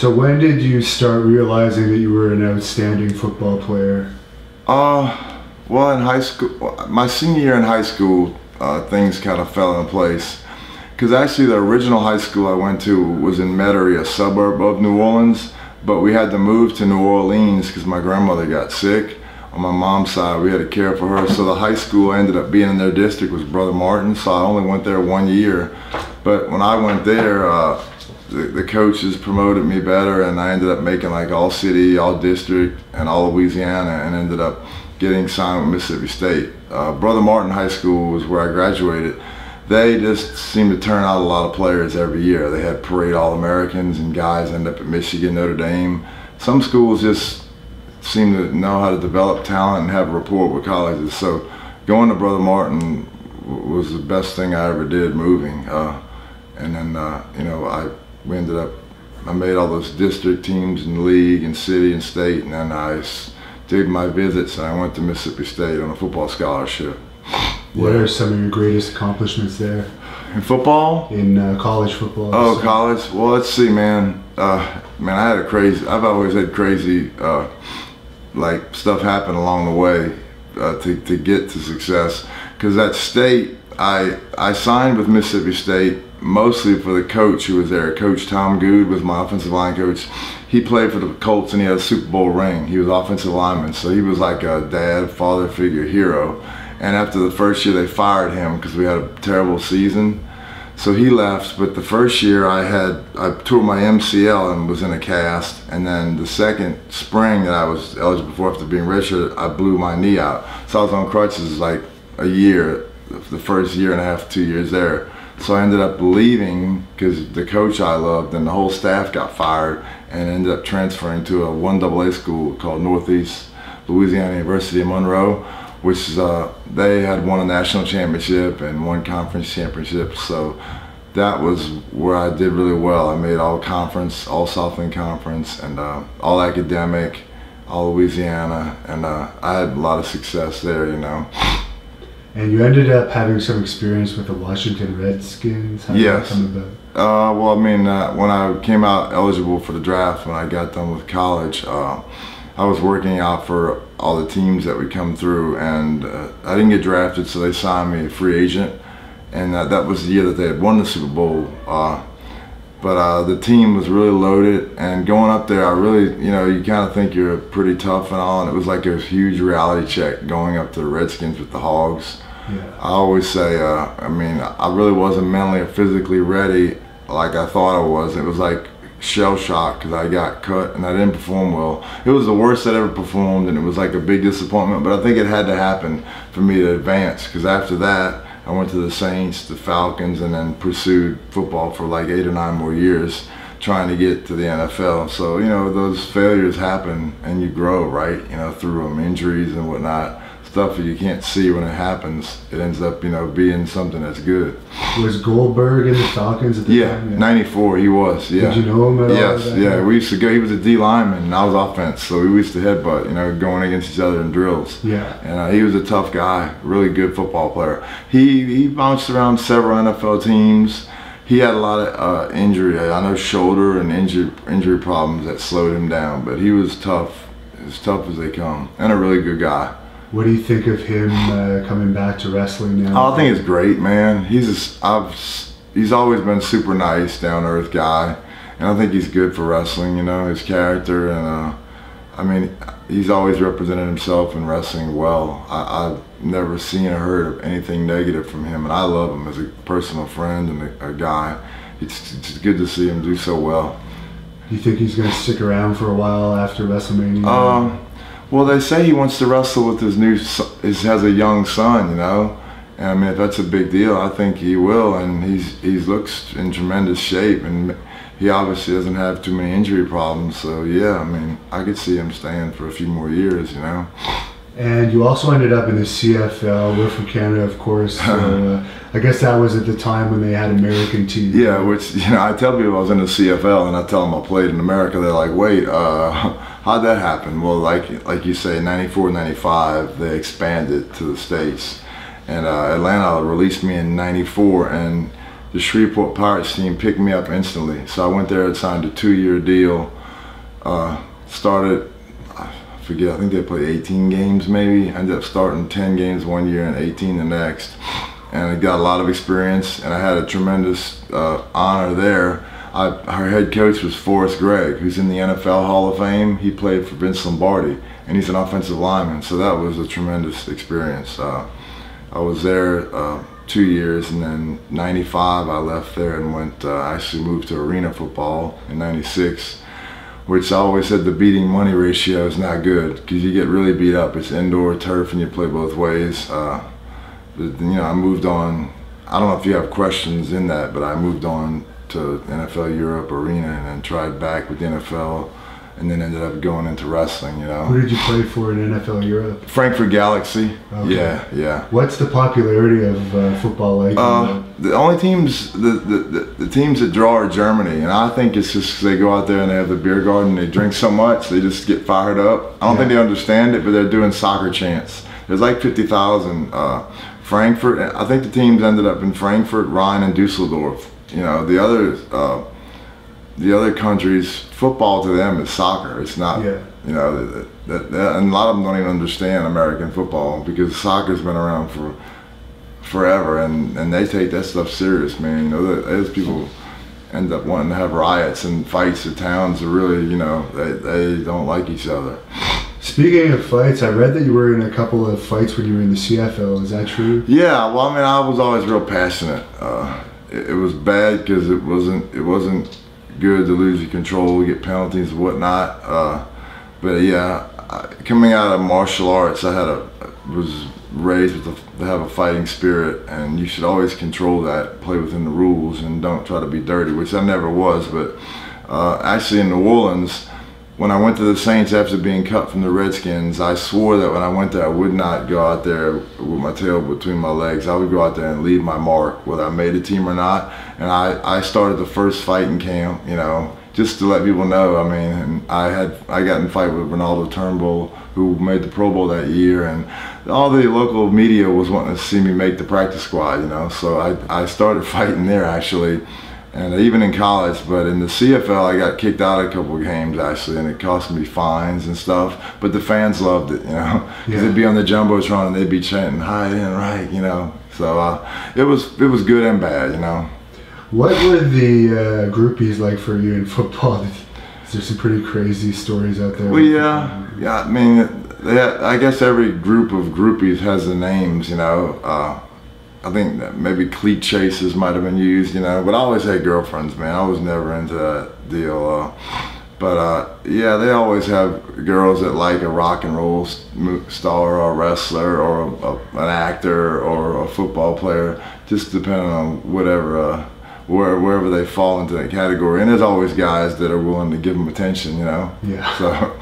So when did you start realizing that you were an outstanding football player? Well, in high school, my senior year in high school, things kind of fell in place. Because actually the original high school I went to was in Metairie, a suburb of New Orleans, but we had to move to New Orleans because my grandmother got sick. On my mom's side, we had to care for her, so the high school ended up being in their district was Brother Martin, so I only went there 1 year. But when I went there, the coaches promoted me better, and I ended up making like all city, all district, and all Louisiana, and ended up getting signed with Mississippi State. Brother Martin High School was where I graduated. They just seemed to turn out a lot of players every year. They had parade All-Americans and guys end up at Michigan, Notre Dame. Some schools just seem to know how to develop talent and have a rapport with colleges. So going to Brother Martin was the best thing I ever did moving. And then, you know, we ended up, I made all those district teams in the league and city and state, and then I did my visits and I went to Mississippi State on a football scholarship. What are some of your greatest accomplishments there? In football? In college football. Oh, college? Well, let's see, man. I've always had crazy, like, stuff happen along the way to get to success. Because at State, I signed with Mississippi State mostly for the coach who was there. Coach Tom Good was my offensive line coach. He played for the Colts and he had a Super Bowl ring. He was offensive lineman, so he was like a dad, father figure, hero. And after the first year, they fired him because we had a terrible season. So he left, but the first year I tore my MCL and was in a cast. And then the second spring that I was eligible for after being redshirted, I blew my knee out. So I was on crutches like a year, the first year and a half, 2 years there. So I ended up leaving because the coach I loved and the whole staff got fired, and ended up transferring to a 1AA school called Northeast Louisiana University in Monroe, which is, they had won a national championship and one conference championship. So that was where I did really well. I made all conference, all Southland Conference, and all academic, all Louisiana, and I had a lot of success there, you know. And you ended up having some experience with the Washington Redskins. How did that come about? Well, I mean, when I came out eligible for the draft, when I got done with college, I was working out for all the teams that would come through, and I didn't get drafted, so they signed me a free agent, and that was the year that they had won the Super Bowl. But the team was really loaded, and going up there, I really, you know, you kind of think you're pretty tough and all, and it was like a huge reality check going up to the Redskins with the Hogs. Yeah. I always say, I mean, I really wasn't mentally or physically ready like I thought I was. It was like shell shock because I got cut and I didn't perform well. It was the worst I'd ever performed, and it was like a big disappointment, but I think it had to happen for me to advance, because after that, I went to the Saints, the Falcons, and then pursued football for like 8 or 9 more years trying to get to the NFL. So, you know, those failures happen and you grow, right? You know, through them, injuries and whatnot. Stuff that you can't see when it happens, it ends up, you know, being something that's good. Was Goldberg in the Falcons at the time? Yeah, 94, he was, yeah. Did you know him at all? Yes, yeah, we used to go, he was a D lineman and I was offense, so we used to headbutt, you know, going against each other in drills. Yeah. And he was a tough guy, really good football player. He bounced around several NFL teams. He had a lot of injury, I know shoulder and injury problems that slowed him down, but he was tough, as tough as they come, and a really good guy. What do you think of him coming back to wrestling now? Oh, I think it's great, man. He's always been a super nice, down-to-earth guy, and I think he's good for wrestling, you know, his character, and I mean, he's always represented himself in wrestling well. I've never seen or heard of anything negative from him, and I love him as a personal friend and a guy. It's good to see him do so well. Do you think he's going to stick around for a while after WrestleMania? Well, they say he wants to wrestle with has a young son, you know, and I mean, if that's a big deal, I think he will, and he looks in tremendous shape, and he obviously doesn't have too many injury problems, so yeah, I mean, I could see him staying for a few more years, you know. And you also ended up in the CFL. We're from Canada, of course, so I guess that was at the time when they had American teams. Yeah, which, you know, I tell people I was in the CFL, and I tell them I played in America. They're like, wait, how'd that happen? Well, like you say, 94, 95, they expanded to the States. And Atlanta released me in 94, and the Shreveport Pirates team picked me up instantly. So I went there and signed a 2-year deal. Started, I forget, I think they played 18 games maybe. I ended up starting 10 games one year and 18 the next. And I got a lot of experience, and I had a tremendous honor there. Our head coach was Forrest Gregg, who's in the NFL Hall of Fame. He played for Vince Lombardi, and he's an offensive lineman, so that was a tremendous experience. I was there 2 years, and then '95 I left there and went, actually moved to arena football in '96, which I always said the beating money ratio is not good because you get really beat up. It's indoor turf and you play both ways. But, you know, I moved on. I don't know if you have questions in that, but I moved on to NFL Europe arena and then tried back with the NFL, and then ended up going into wrestling, you know. Who did you play for in NFL Europe? Frankfurt Galaxy. Okay. Yeah. What's the popularity of football like? The only teams, the teams that draw are Germany, and I think it's just 'cause they go out there and they have the beer garden and they drink so much, they just get fired up. I don't think they understand it, but they're doing soccer chants. There's like 50,000. Frankfurt, I think the teams ended up in Frankfurt, Rhein, and Dusseldorf. You know, the other countries, football to them is soccer. It's not, you know, and a lot of them don't even understand American football because soccer's been around for forever, and they take that stuff serious, man. You know, those people end up wanting to have riots and fights. The towns are really, you know, they don't like each other. Speaking of fights, I read that you were in a couple of fights when you were in the CFL. Is that true? Yeah, well, I mean, I was always real passionate. It was bad because it wasn't good to lose your control, get penalties and whatnot. But yeah, coming out of martial arts, was raised to have a fighting spirit, and you should always control that, play within the rules, and don't try to be dirty, which I never was. But actually in New Orleans, when I went to the Saints after being cut from the Redskins, I swore that when I went there, I would not go out there with my tail between my legs. I would go out there and leave my mark, whether I made a team or not. And I started the first fight in camp, you know, just to let people know. I mean, and I got in a fight with Ronaldo Turnbull, who made the Pro Bowl that year, and all the local media was wanting to see me make the practice squad, you know. So I started fighting there actually. And even in college, but in the CFL, I got kicked out a couple of games actually, and it cost me fines and stuff. But the fans loved it, you know, because they'd be on the jumbotron and they'd be chanting Heidenreich, you know. So it was good and bad, you know. What were the groupies like for you in football? Is there some pretty crazy stories out there? Well, yeah. I mean, I guess every group of groupies has the names, you know. I think that maybe cleat chases might have been used, you know, but I always had girlfriends, man. I was never into that deal. Yeah, they always have girls that like a rock and roll star or a wrestler or an actor or a football player, just depending on whatever, wherever they fall into that category. And there's always guys that are willing to give them attention, you know. Yeah. So,